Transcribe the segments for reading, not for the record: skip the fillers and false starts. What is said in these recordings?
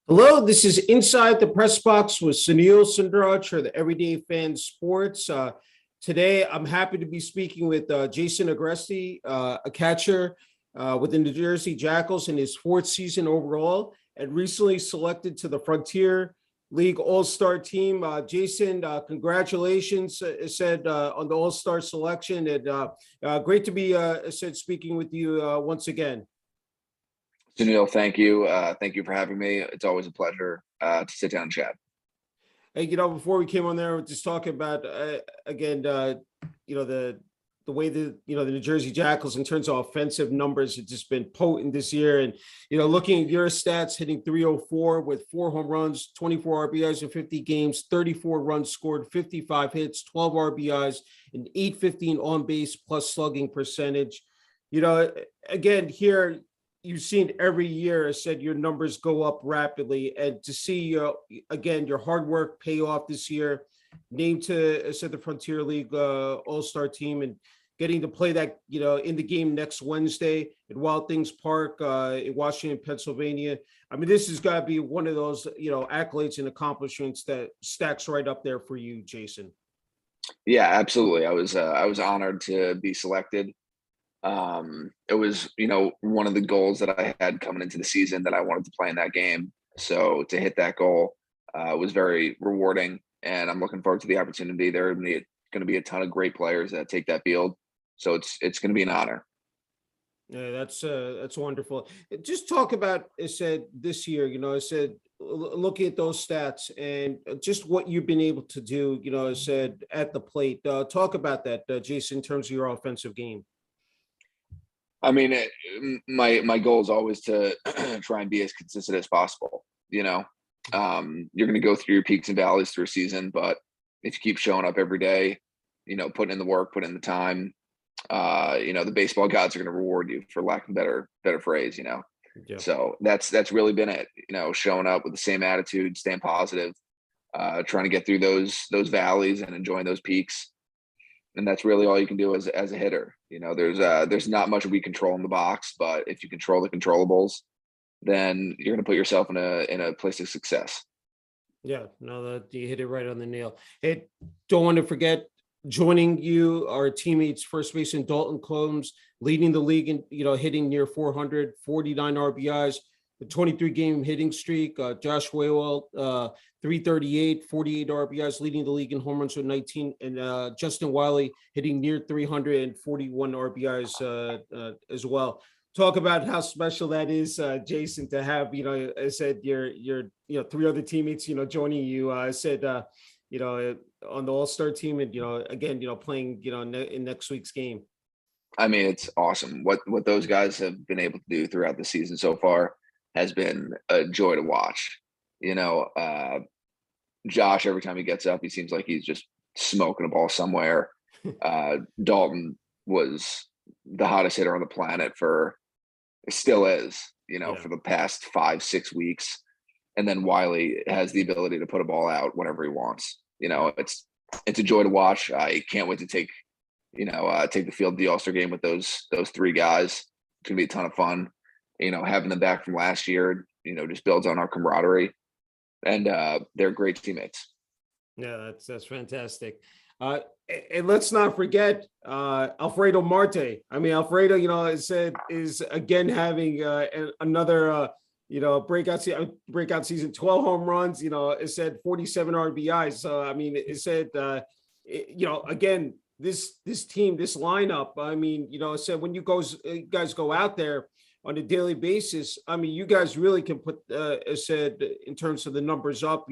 Hello, this is Inside the Press Box with Sunil Sunder Raj for the Everyday Fan Sports. Today, I'm happy to be speaking with Jason Agresti, a catcher within the Jersey Jackals in his fourth season overall, and recently selected to the Frontier League All-Star team. Jason, congratulations, said on the All-Star selection, and great to be said speaking with you once again. Sunil, thank you. Thank you for having me. It's always a pleasure to sit down and chat. Hey, before we came on there, we're just talking about again, the way the New Jersey Jackals in terms of offensive numbers have just been potent this year, and looking at your stats, hitting 304 with 4 home runs, 24 RBIs in 50 games, 34 runs scored, 55 hits, 12 RBIs, and 815 on base plus slugging percentage. Again here, you've seen every year, I said, your numbers go up rapidly, and to see again your hard work pay off this year, named to, I said, the Frontier League All-Star team, and getting to play that in the game next Wednesday at Wild Things Park in Washington, Pennsylvania. I mean, this has got to be one of those accolades and accomplishments that stacks right up there for you, Jason. Yeah, absolutely. I was honored to be selected. It was, one of the goals that I had coming into the season that I wanted to play in that game. So to hit that goal was very rewarding, and I'm looking forward to the opportunity. There are going to be a ton of great players that take that field, so it's going to be an honor. Yeah, that's wonderful. Just talk about, I said, this year, I said, looking at those stats and just what you've been able to do, I said, at the plate. Talk about that, Jason, in terms of your offensive game. I mean, my goal is always to try and be as consistent as possible. You're going to go through your peaks and valleys through a season, but if you keep showing up every day, putting in the work, putting in the time, the baseball gods are going to reward you, for lack of a better phrase. Yeah. So that's really been it. Showing up with the same attitude, staying positive, trying to get through those valleys and enjoying those peaks. And that's really all you can do as a hitter. There's not much we control in the box, but if you control the controllables, then you're going to put yourself in a place of success. Yeah, no, that you hit it right on the nail. Hey, don't want to forget joining you, our teammates, first baseman Dalton Combs, leading the league in hitting near 400, 49 RBIs, the 23-game hitting streak. Josh Waywell, 338, 48 RBIs, leading the league in home runs with 19, and Justin Wiley hitting near 341 RBIs as well. Talk about how special that is, Jason, to have, I said, your 3 other teammates, joining you. I said, on the All-Star team, and, again, playing, in next week's game. I mean, it's awesome. What those guys have been able to do throughout the season so far has been a joy to watch. Josh, every time he gets up, he seems like he's just smoking a ball somewhere. Dalton was the hottest hitter on the planet still is, for the past 5-6 weeks. And then Wiley has the ability to put a ball out whenever he wants. It's a joy to watch. I can't wait to take the field to the All-Star game with those 3 guys. It's gonna be a ton of fun. Having them back from last year, just builds on our camaraderie, and they're great teammates. Yeah, that's fantastic. And let's not forget Alfredo Marte. I mean, Alfredo, I said, is again having another breakout season, 12 home runs. It said 47 RBIs. So I mean, it said again, this team, this lineup. I mean, it said when you guys go out there on a daily basis, I mean, you guys really can put, said, in terms of the numbers up,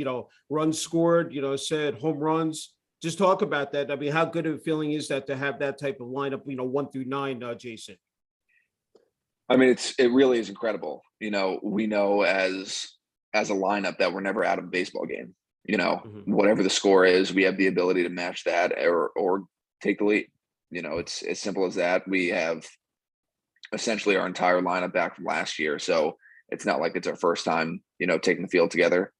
runs scored, said home runs. Just talk about that. I mean, how good of a feeling is that to have that type of lineup, 1 through 9, Jason? I mean, it really is incredible. We know as a lineup that we're never out of a baseball game. Whatever the score is, we have the ability to match that or take the lead. It's as simple as that. We have essentially our entire lineup back from last year, so it's not like it's our first time taking the field together.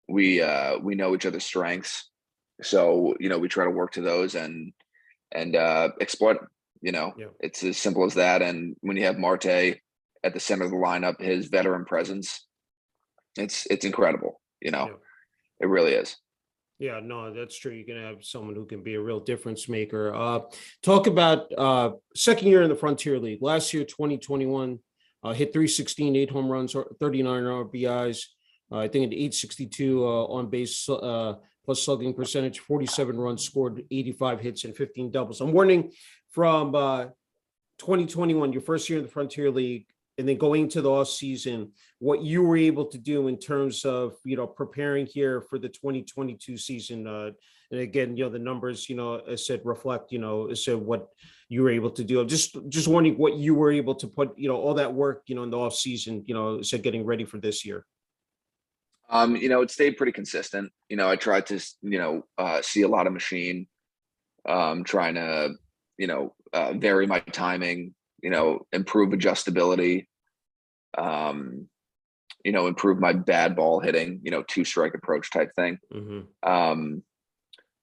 We know each other's strengths, so we try to work to those and exploit them. Yeah. It's as simple as that. And when you have Marte at the center of the lineup, his veteran presence It's incredible, Yeah. it really is. Yeah, no, that's true. You can have someone who can be a real difference maker. Talk about second year in the Frontier League. Last year, 2021, hit 316, 8 home runs, 39 RBIs. I think an 862 on base plus slugging percentage, 47 runs scored, 85 hits, and 15 doubles. I'm warning from 2021, your first year in the Frontier League, and then going into the off season, what you were able to do in terms of, preparing here for the 2022 season. And again, the numbers, I said reflect, I said what you were able to do. I'm just wondering what you were able to put, all that work, in the off season, said getting ready for this year. It stayed pretty consistent. I tried to, see a lot of machine, trying to, vary my timing, improve adjustability, improve my bad ball hitting, 2-strike approach type thing. Mm-hmm.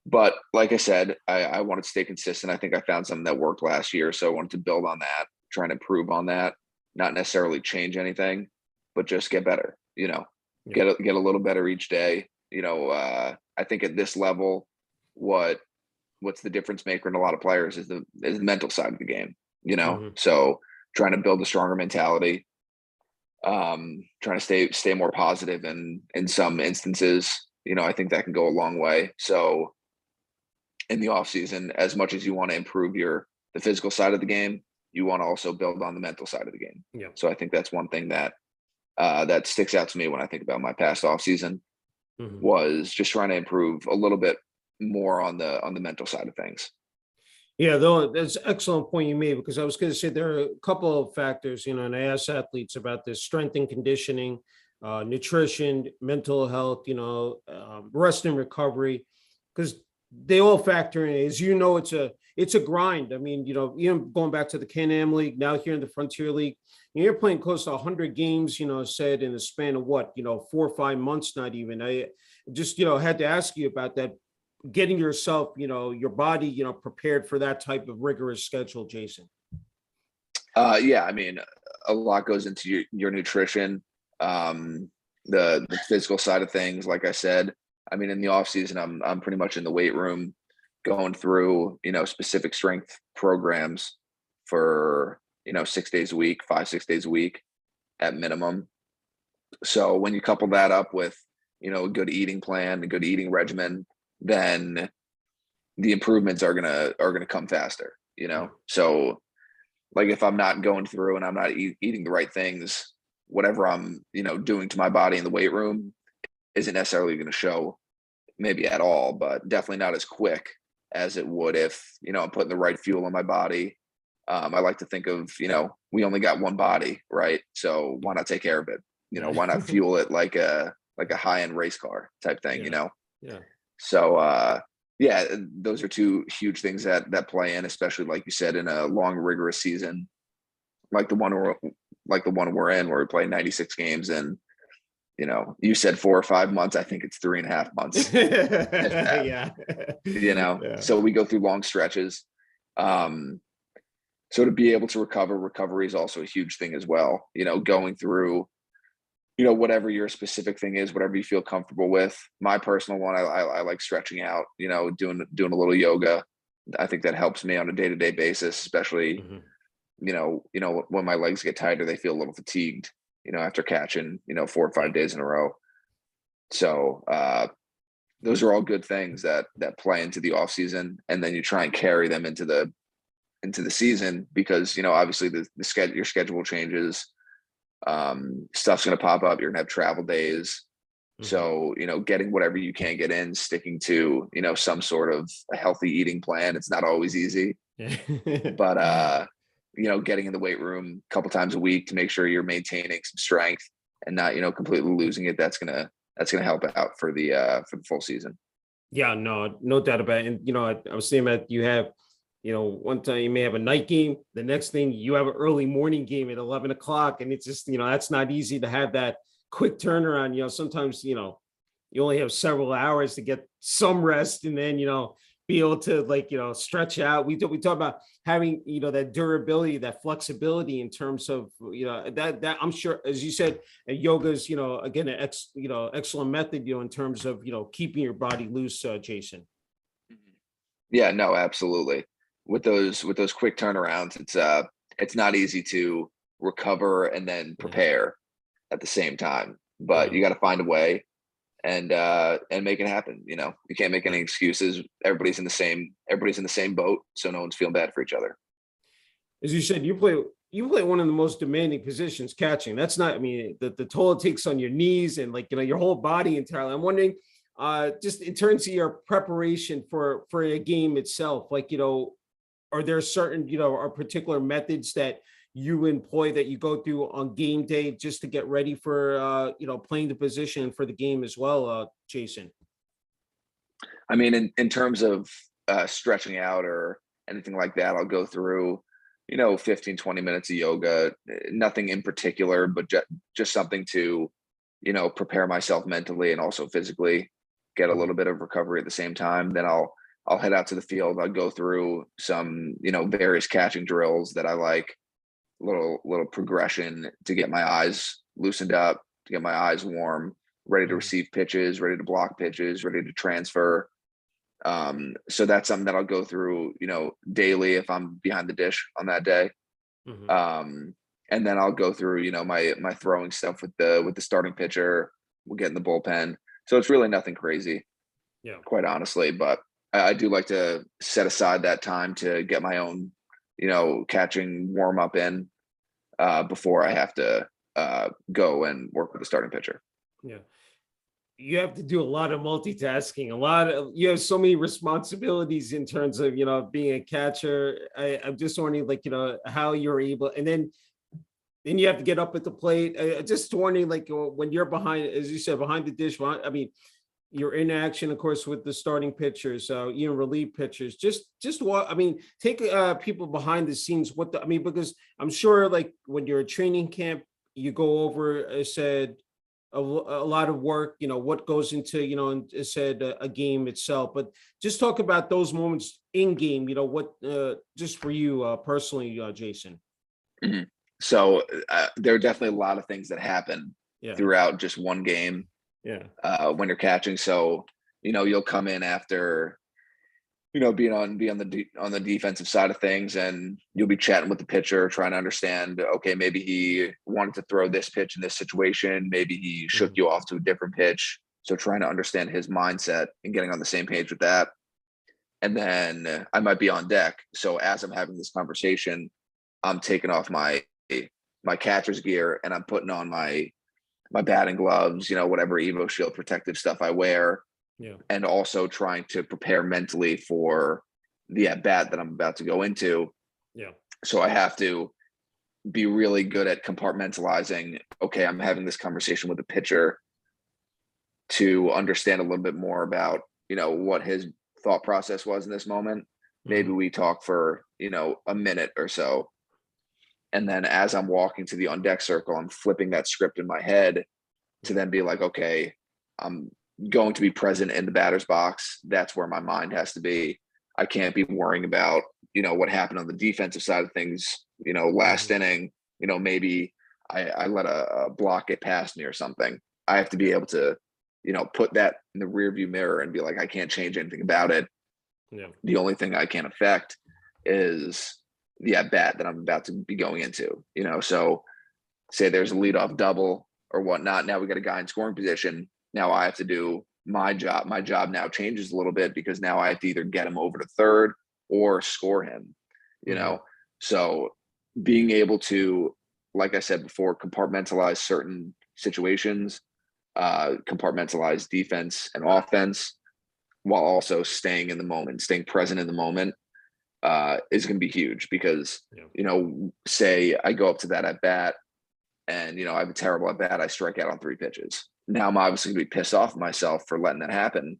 But like I said, I wanted to stay consistent. I think I found something that worked last year. So I wanted to build on that, try and improve on that, not necessarily change anything, but just get better, get a little better each day. I think at this level, what's the difference maker in a lot of players is the mental side of the game, Mm-hmm. So trying to build a stronger mentality, trying to stay more positive in some instances, I think that can go a long way. So in the off season, as much as you want to improve the physical side of the game, you want to also build on the mental side of the game. Yeah. So I think that's one thing that that sticks out to me when I think about my past off season, Mm-hmm. was just trying to improve a little bit more on the mental side of things. Yeah, though that's an excellent point you made, because I was going to say there are a couple of factors, and I ask athletes about this: strength and conditioning, nutrition, mental health, rest and recovery, because they all factor in. As it's a grind. I mean, even going back to the Can-Am League, now here in the Frontier League, you're playing close to 100 games, said in the span of 4 or 5 months, not even. I just, had to ask you about that, getting yourself, your body, prepared for that type of rigorous schedule, Jason. Yeah, I mean, a lot goes into your nutrition, the physical side of things. Like I said, I mean, in the off season, I'm pretty much in the weight room, going through, specific strength programs for, 6 days a week, 5-6 days a week at minimum. So when you couple that up with, a good eating plan, a good eating regimen, then the improvements are gonna come faster, So like if I'm not going through and I'm not eating the right things, whatever I'm, doing to my body in the weight room isn't necessarily going to show maybe at all, but definitely not as quick as it would if, I'm putting the right fuel in my body. I like to think of, we only got one body, right? So why not take care of it? Why not fuel it like a high-end race car type thing, Yeah. So yeah, those are two huge things that play in, especially like you said, in a long, rigorous season like the one we're in, where we play 96 games, and you said 4 or 5 months. I think it's 3.5 months. Yeah. Yeah. So we go through long stretches. So to be able to recovery is also a huge thing as well. Going through, whatever your specific thing is, whatever you feel comfortable with. My personal one, I like stretching out, doing a little yoga. I think that helps me on a day-to-day basis, especially, when my legs get tighter, they feel a little fatigued, after catching, 4 or 5 days in a row. So those are all good things that play into the off season, and then you try and carry them into the season, because, obviously your schedule changes. Stuff's going to pop up. You're going to have travel days. Mm-hmm. So, getting whatever you can get in, sticking to, some sort of a healthy eating plan. It's not always easy, but, getting in the weight room a couple times a week to make sure you're maintaining some strength and not, completely losing it. That's going to help out for the full season. Yeah, no doubt about it. And, I was saying that you have, one time you may have a night game. The next thing you have an early morning game at 11 o'clock. And it's just, that's not easy to have that quick turnaround. Sometimes, you only have several hours to get some rest. And then, be able to like, stretch out. We talk about having, that durability, that flexibility in terms of, that I'm sure, as you said, yoga is, again, excellent method, in terms of, keeping your body loose, Jason. Yeah, no, absolutely. With those quick turnarounds, it's not easy to recover and then Yeah. prepare at the same time. But Yeah. you got to find a way and make it happen. You can't make any excuses. Everybody's in the same boat, so no one's feeling bad for each other. As you said, you play one of the most demanding positions, catching. That's not, I mean, the toll it takes on your knees and like, your whole body entirely. I'm wondering, just in terms of your preparation for a game itself, like, are there certain, or particular methods that you employ that you go through on game day just to get ready for, playing the position for the game as well, Jason? I mean, in terms of stretching out or anything like that, I'll go through, 15, 20 minutes of yoga, nothing in particular, but just something to, prepare myself mentally and also physically, get a little bit of recovery at the same time. Then I'll head out to the field. I'll go through some, various catching drills that I like, little progression to get my eyes loosened up, to get my eyes warm, ready to receive pitches, ready to block pitches, ready to transfer. So that's something that I'll go through, daily if I'm behind the dish on that day. Mhm. And then I'll go through, my throwing stuff with the starting pitcher. We'll get in the bullpen. So it's really nothing crazy, Yeah. quite honestly. But I do like to set aside that time to get my own, catching warm up in before I have to go and work with the starting pitcher. Yeah. You have to do a lot of multitasking, you have so many responsibilities in terms of, being a catcher. I'm just wondering, like, how you're able, and then you have to get up at the plate. Just wondering, like, when you're behind, as you said, behind the dish, I mean, you're in action, of course, with the starting pitchers, even relief pitchers. Just what, I mean, take people behind the scenes. I mean, because I'm sure, like, when you're at training camp, you go over, I said, a lot of work, what goes into, and it said a game itself, but just talk about those moments in game, what, just for you personally, Jason. Mhm. So there are definitely a lot of things that happen Yeah. throughout just one game Yeah. when you're catching. So you'll come in after be on the defensive side of things, and you'll be chatting with the pitcher, trying to understand. Okay, maybe he wanted to throw this pitch in this situation. Maybe he shook Mhm. you off to a different pitch. So trying to understand his mindset and getting on the same page with that. And then I might be on deck. So as I'm having this conversation, I'm taking off my catcher's gear and I'm putting on my batting gloves, whatever Evo Shield protective stuff I wear, Yeah. and also trying to prepare mentally for the at bat that I'm about to go into. Yeah. So I have to be really good at compartmentalizing. Okay, I'm having this conversation with the pitcher to understand a little bit more about, what his thought process was in this moment. Maybe Mhm. we talk for, a minute or so. And then as I'm walking to the on deck circle, I'm flipping that script in my head to Yeah. then be like, okay, I'm going to be present in the batter's box. That's where my mind has to be. I can't be worrying about, what happened on the defensive side of things, last Mhm. inning, maybe I let a block get past me or something. I have to be able to, put that in the rear view mirror and be like, I can't change anything about it. Yeah. The only thing I can affect is the at bat that I'm about to be going into, so say there's a leadoff double or whatnot. Now we got a guy in scoring position. Now I have to do my job. My job now changes a little bit because now I have to either get him over to third or score him, you Mhm. know? So being able to, like I said before, compartmentalize certain situations, compartmentalize defense and offense while also staying in the moment, staying present in the moment is going to be huge because, Yeah. say I go up to that at bat and I have a terrible at bat, I strike out on 3 pitches. Now I'm obviously gonna be pissed off at myself for letting that happen.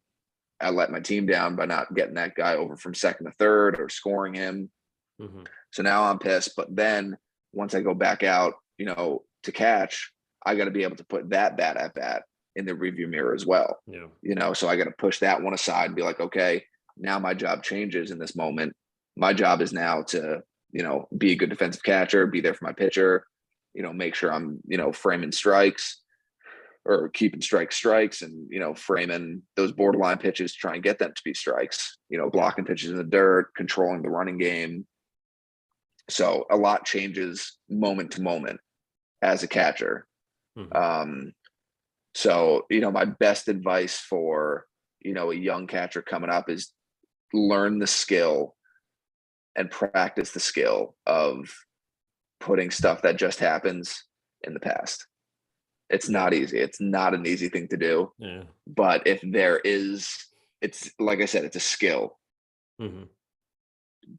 I let my team down by not getting that guy over from second to third or scoring him. Mhm. So now I'm pissed. But then once I go back out, to catch, I got to be able to put that bat at bat in the review mirror as well. Yeah. So I got to push that one aside and be like, okay, Now my job changes in this moment. My job is now to, be a good defensive catcher, be there for my pitcher, make sure I'm, framing strikes or keeping strikes and, framing those borderline pitches, try and get them to be strikes, blocking pitches in the dirt, controlling the running game. So a lot changes moment to moment as a catcher. So, my best advice for, a young catcher coming up is learn the skill and practice the skill of putting stuff that just happens in the past. It's not easy. It's not an easy thing to do. Yeah. But if there is, it's like I said, it's a skill.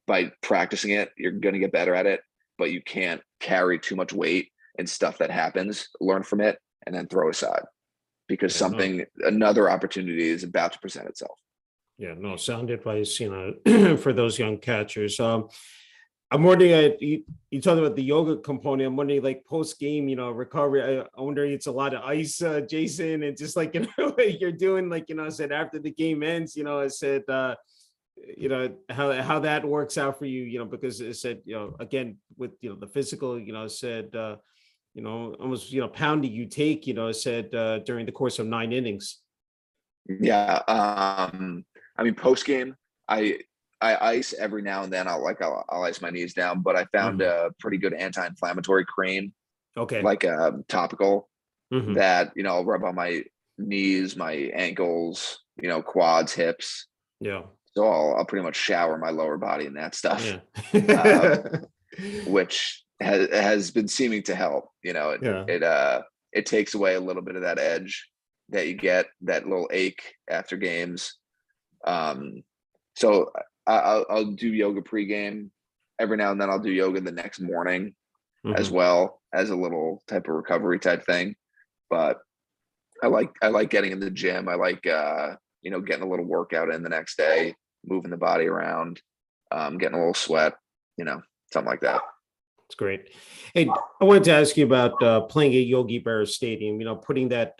By practicing it, you're going to get better at it, but you can't carry too much weight and stuff that happens, learn from it, and then throw it aside because another opportunity is about to present itself. Yeah, no, sound advice, for those young catchers. I'm wondering, you talked about the yoga component. I'm wondering, like post game, recovery. I wonder it's a lot of ice, Jason, and just like you're doing, like I said after the game ends. I said, how that works out for you. Because it said, again with the physical, said, almost pounding you take, said during the course of 9 innings. Yeah, I mean, post game, I ice every now and then. I'll ice my knees down, but I found a pretty good anti-inflammatory cream. Okay. Like a topical that, I'll rub on my knees, my ankles, quads, hips. Yeah. So I'll pretty much shower my lower body in that stuff, which has been seeming to help. It takes away a little bit of that edge that you get, that little ache after games. So I'll do yoga pregame. Every now and then I'll do yoga the next morning as well, as a little type of recovery type thing. But I like getting in the gym. I like getting a little workout in the next day, moving the body around, getting a little sweat, something like that. It's great. Hey, I wanted to ask you about playing at Yogi Berra Stadium, putting that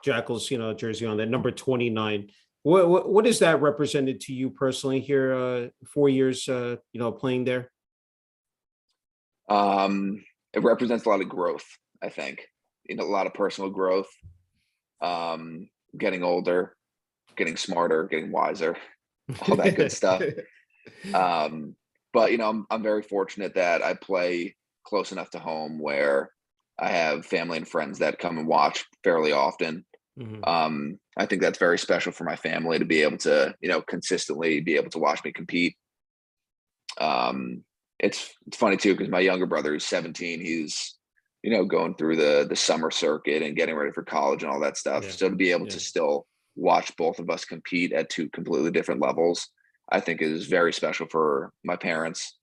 Jackals, jersey on, that number 29. What has that represented to you personally here, 4 years, playing there? It represents a lot of growth, I think, a lot of personal growth, getting older, getting smarter, getting wiser, all that good stuff. But, I'm very fortunate that I play close enough to home where I have family and friends that come and watch fairly often. I think that's very special for my family to be able to, consistently be able to watch me compete. It's funny too, because my younger brother is 17. He's, going through the summer circuit and getting ready for college and all that stuff. So to be able to still watch both of us compete at two completely different levels, I think is very special for my parents.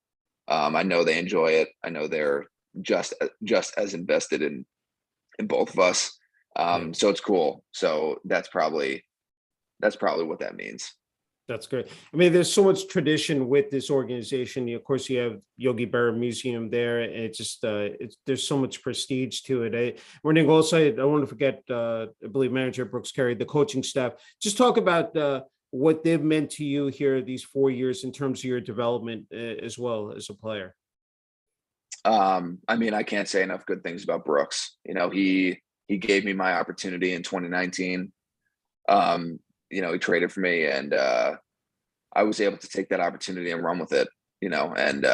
I know they enjoy it. I know they're just as invested in both of us. So it's cool. So that's probably what that means. That's great. I mean, there's so much tradition with this organization. Of course, you have Yogi Berra Museum there, and it's just there's so much prestige to it. I want to forget. I believe manager Brooks Carey, the coaching staff. Just talk about what they've meant to you here these 4 years in terms of your development as well as a player. I mean, I can't say enough good things about Brooks. He gave me my opportunity in 2019. He traded for me, and I was able to take that opportunity and run with it, and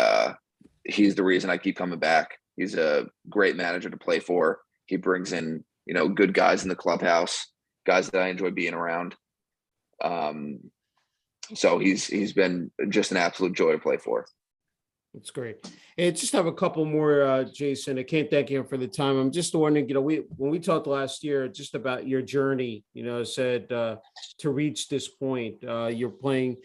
he's the reason I keep coming back. He's a great manager to play for. He brings in, good guys in the clubhouse, guys that I enjoy being around. So he's been just an absolute joy to play for. That's great. And just have a couple more, Jason. I can't thank you for the time. I'm just wondering, when we talked last year, just about your journey, said to reach this point, you're playing.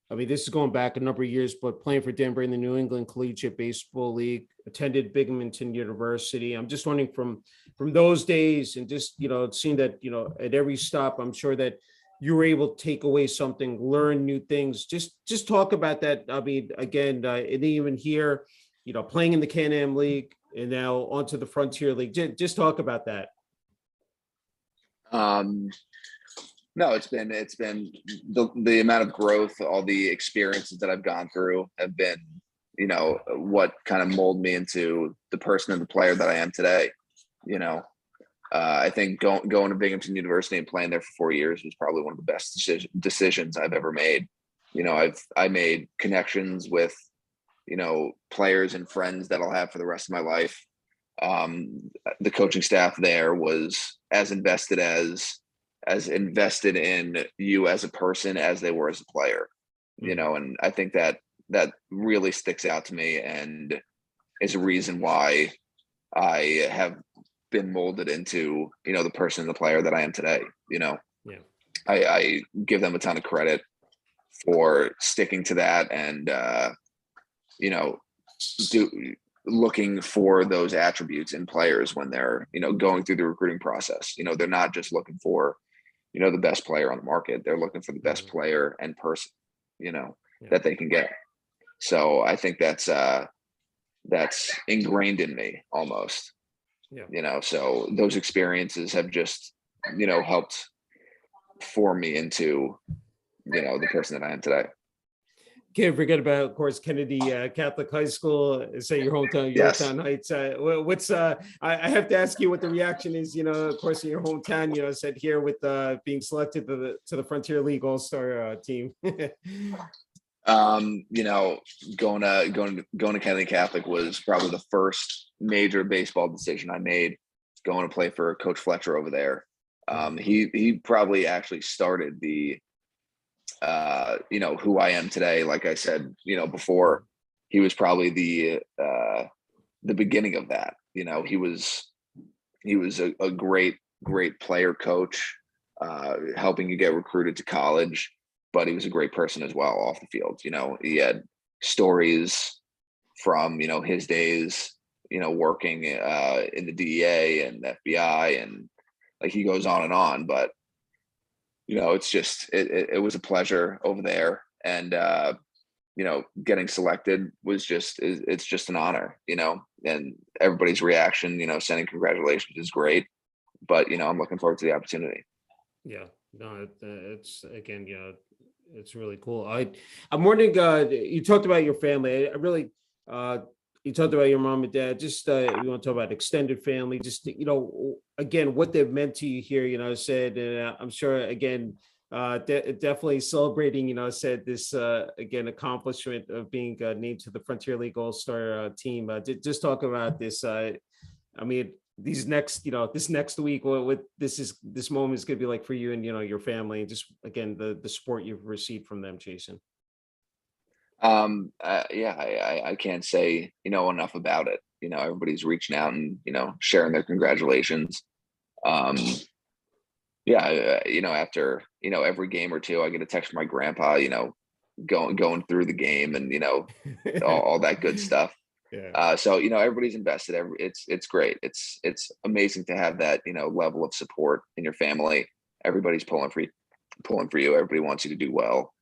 I mean, this is going back a number of years, but playing for Denver in the New England Collegiate Baseball League, attended Binghamton University. I'm just wondering from those days, and just seeing that at every stop, I'm sure that you were able to take away something, learn new things. Just talk about that. I mean, again, and even here, playing in the Can-Am League and now onto the Frontier League. Just talk about that. No, it's been the amount of growth, all the experiences that I've gone through have been, what kind of mold me into the person and the player that I am today. You know, I think going to Binghamton University and playing there for 4 years was probably one of the best decisions I've ever made. I made connections with, players and friends that I'll have for the rest of my life. The coaching staff there was as invested in you as a person as they were as a player, and I think that really sticks out to me and is a reason why I have been molded into, the person and the player that I am today. Yeah. I give them a ton of credit for sticking to that and, looking for those attributes in players when they're, going through the recruiting process. They're not just looking for, the best player on the market. They're looking for the best player and person, that they can get. So I think that's ingrained in me almost. So those experiences have just, helped form me into, the person that I am today. Can't forget about, of course, Kennedy Catholic High School. Say your hometown, Yes. Yorktown Heights. What's I have to ask you what the reaction is. Of course, in your hometown. Said here with being selected to the Frontier League All-Star team. Going to Kennedy Catholic was probably the first major baseball decision I made. Going to play for Coach Fletcher over there. He probably actually started the who I am today. Like I said, before, he was probably the beginning of that. He was a great player coach, helping you get recruited to college, but he was a great person as well off the field. He had stories from, his days, working in the DEA and FBI, and like he goes on, but it's just, it was a pleasure over there. And, getting selected was it's just an honor, and everybody's reaction, sending congratulations is great, but, I'm looking forward to the opportunity. Yeah, no, it's again, it's really cool. I'm wondering, you talked about your family. I really, you talked about your mom and dad. Just you want to talk about extended family. Just again, what they've meant to you here. Said, and I'm sure again, definitely celebrating. Said this again accomplishment of being named to the Frontier League All-Star team. Just talk about this. These next, this next week, what this moment is going to be like for you and your family, and just again the support you've received from them, Jason. I can't say enough about it. Everybody's reaching out and sharing their congratulations. After every game or two, I get a text from my grandpa, going through the game and all that good stuff. Yeah. So everybody's invested. It's great. It's amazing to have that level of support in your family. Everybody's pulling for you. Everybody wants you to do well.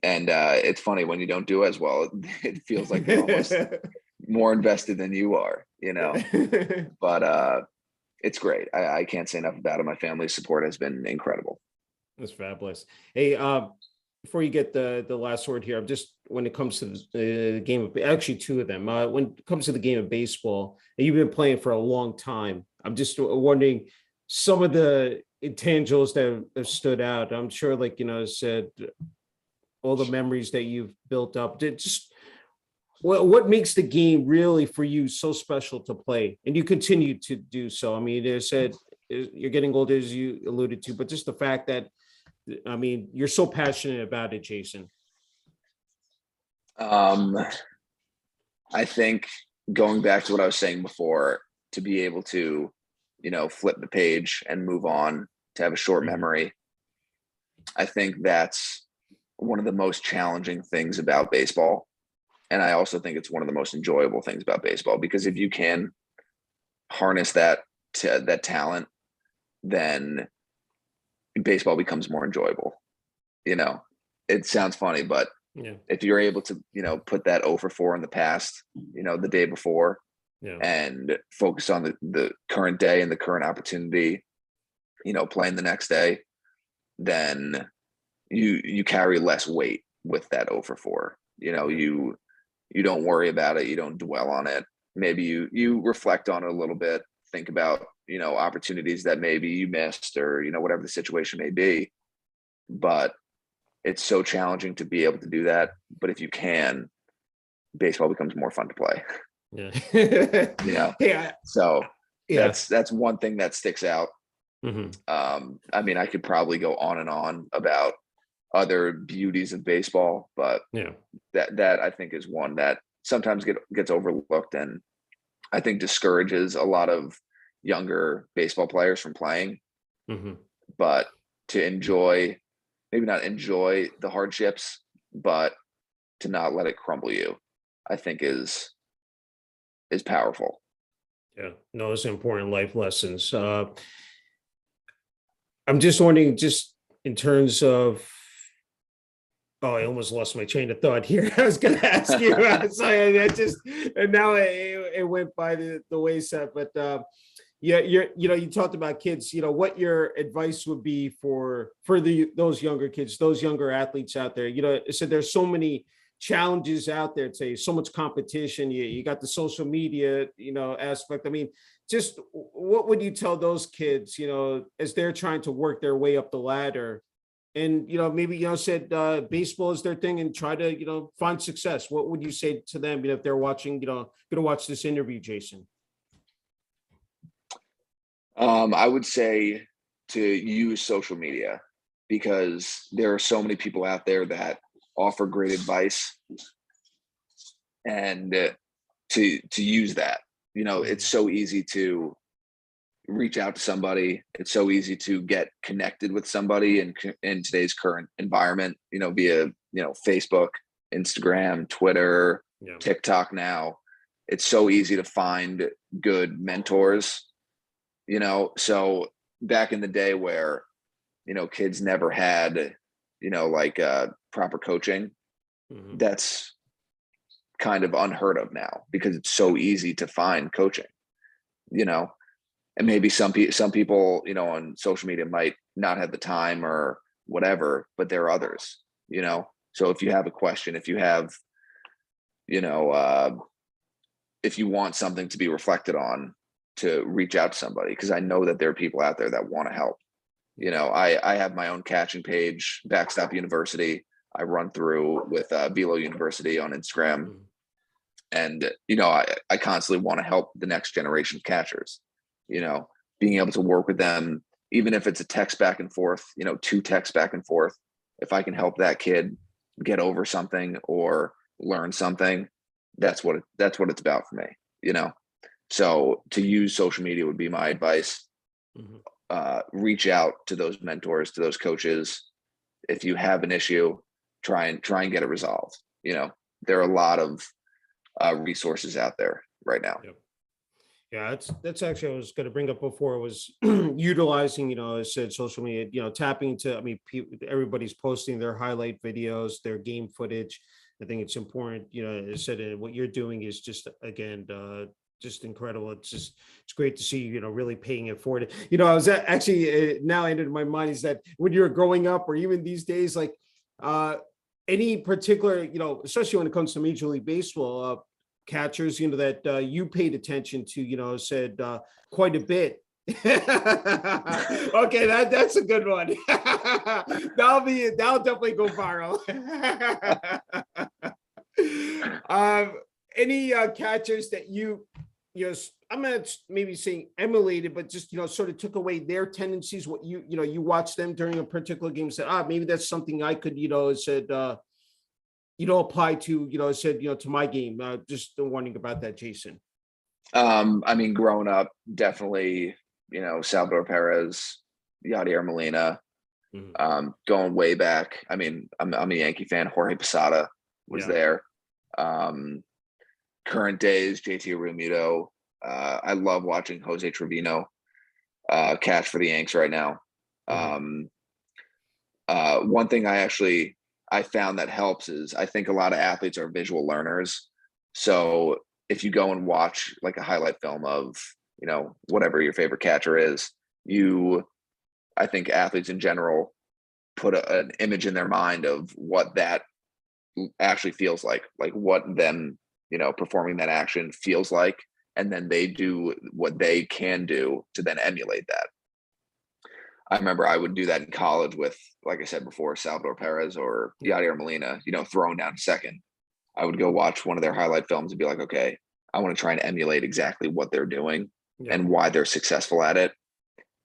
And it's funny when you don't do as well. It feels like they're almost more invested than you are. But it's great. I can't say enough about it. My family's support has been incredible. That's fabulous. Hey, before you get the last word here, I'm just, when it comes to the game of, actually two of them, when it comes to the game of baseball, and you've been playing for a long time, I'm just wondering some of the intangibles that have stood out. I'm sure, like, said all the memories that you've built up. Just what makes the game really for you so special to play, and you continue to do so? They said you're getting older, as you alluded to, but just the fact that, you're so passionate about it, Jason. I think going back to what I was saying before, to be able to, flip the page and move on, to have a short memory, I think that's one of the most challenging things about baseball. And I also think it's one of the most enjoyable things about baseball, because if you can harness that talent, then baseball becomes more enjoyable. It sounds funny, but yeah, if you're able to, put that 0 for 4 in the past, the day before, yeah, and focus on the current day and the current opportunity, playing the next day, then you carry less weight with that 0 for 4. You don't worry about it, you don't dwell on it. Maybe you reflect on it a little bit, think about, opportunities that maybe you missed, or whatever the situation may be. But it's so challenging to be able to do that. But if you can, baseball becomes more fun to play. Yeah. So Yeah. that's one thing that sticks out. I mean, I could probably go on and on about other beauties of baseball, but that I think is one that sometimes gets overlooked, and I think discourages a lot of younger baseball players from playing. But to enjoy, maybe not enjoy the hardships, but to not let it crumble you, I think is powerful. Yeah, no, it's important life lessons. I'm just wondering, just in terms of, oh, I almost lost my train of thought here. I was going to ask you, sorry, and now it went by the wayside. But yeah, you talked about kids. What your advice would be for those younger kids, those younger athletes out there. So there's so many challenges out there today, so much competition. You got the social media, aspect. I mean, just what would you tell those kids, as they're trying to work their way up the ladder? And maybe said baseball is their thing, and try to find success. What would you say to them if they're watching, going to watch this interview, Jason? I would say to use social media, because there are so many people out there that offer great advice, and to use that. It's so easy to reach out to somebody. It's so easy to get connected with somebody in today's current environment, via, Facebook, Instagram, Twitter, TikTok now. It's so easy to find good mentors, so back in the day where, kids never had, proper coaching, that's kind of unheard of now, because it's so easy to find coaching, and maybe some people, on social media might not have the time or whatever, but there are others, so if you have a question, if you have, if you want something to be reflected on, to reach out to somebody, because I know that there are people out there that want to help. I have my own catching page, Backstop University. I run through with Velo University on Instagram. And, I constantly want to help the next generation of catchers, being able to work with them, even if it's a text back and forth, 2 texts back and forth. If I can help that kid get over something or learn something, that's what it's about for me, So to use social media would be my advice. Reach out to those mentors, to those coaches. If you have an issue, try and get it resolved. There are a lot of resources out there right now. Yeah, that's actually, I was going to bring up before, was utilizing, I said social media, tapping into, I mean, everybody's posting their highlight videos, their game footage. I think it's important, I said, what you're doing is just, again, just incredible. It's great to see you, really paying it forward. I was actually now entered my mind is that when you're growing up, or even these days, like any particular, especially when it comes to Major League Baseball, catchers, that you paid attention to, said quite a bit. Okay, that's a good one. That'll definitely go viral. Any catchers that I'm not maybe saying emulated, but just sort of took away their tendencies, what you watch them during a particular game, said, maybe that's something I could said apply to said to my game. Just wondering about that, Jason. I mean, growing up, definitely, Salvador Perez, Yadier Molina. Going way back, I mean, I'm a Yankee fan. Jorge Posada was there. Current days, JT Realmuto. I love watching Jose Trevino catch for the Yanks right now. One thing I found that helps is, I think a lot of athletes are visual learners. So if you go and watch like a highlight film of, whatever your favorite catcher is, I think athletes in general put an image in their mind of what that actually feels like what them, performing that action feels like. And then they do what they can do to then emulate that. I remember I would do that in college with, like I said before, Salvador Perez or Yadier Molina, throwing down second. I would go watch one of their highlight films and be like, okay, I want to try and emulate exactly what they're doing and why they're successful at it.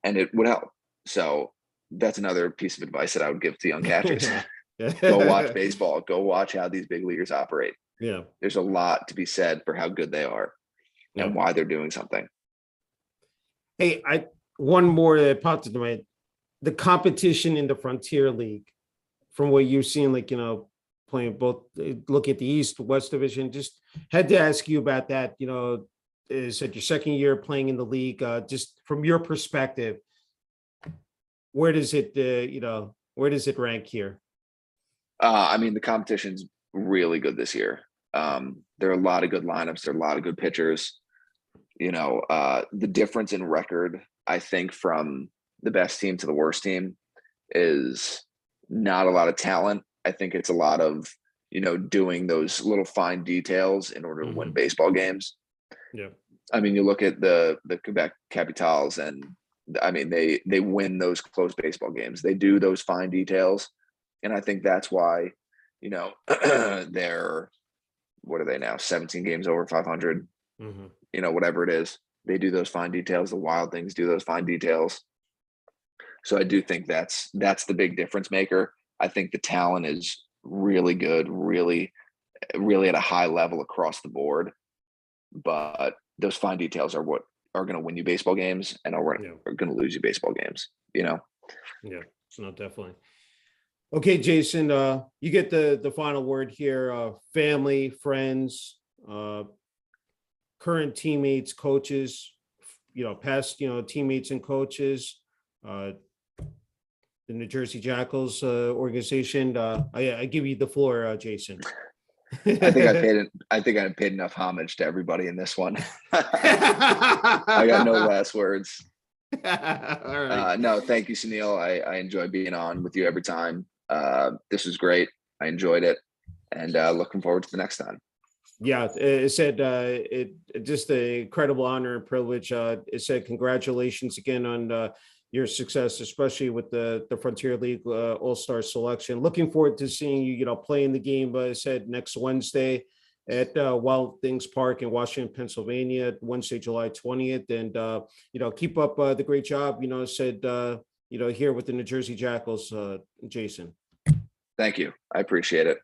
And it would help. So that's another piece of advice that I would give to young catchers. Go watch baseball. Go watch how these big leaguers operate. Yeah. There's a lot to be said for how good they are and why they're doing something. Hey, one more that popped into my head. The competition in the Frontier League, from what you've seen, playing both, look at the East, West Division, just had to ask you about that. Is it your second year playing in the league? Just from your perspective, where does it, where does it rank here? I mean, the competition's really good this year. There are a lot of good lineups. There are a lot of good pitchers. The difference in record, I think, from the best team to the worst team is not a lot of talent. I think it's a lot of, doing those little fine details in order to win baseball games. Yeah. I mean, you look at the Quebec Capitals, and I mean, they win those close baseball games. They do those fine details. And I think that's why, they're, what are they now? 17 games over 500, whatever it is. They do those fine details. The Wild Things do those fine details. So I do think that's the big difference maker. I think the talent is really good, really, really at a high level across the board. But those fine details are what are going to win you baseball games and are going to lose you baseball games, Yeah, no, definitely. Okay, Jason, you get the final word here. Family, friends, current teammates, coaches, past, teammates and coaches, the New Jersey Jackals organization. I give you the floor, Jason. I think I paid enough homage to everybody in this one. I got no last words. All right. No, thank you, Sunil. I enjoy being on with you every time. This was great. I enjoyed it, and looking forward to the next time. Yeah, it said it just an incredible honor and privilege. It said congratulations again on your success, especially with the Frontier League All-Star selection. Looking forward to seeing you, play in the game. I said next Wednesday at Wild Things Park in Washington, Pennsylvania, Wednesday, July 20th. And keep up the great job. Said here with the New Jersey Jackals, Jason. Thank you. I appreciate it.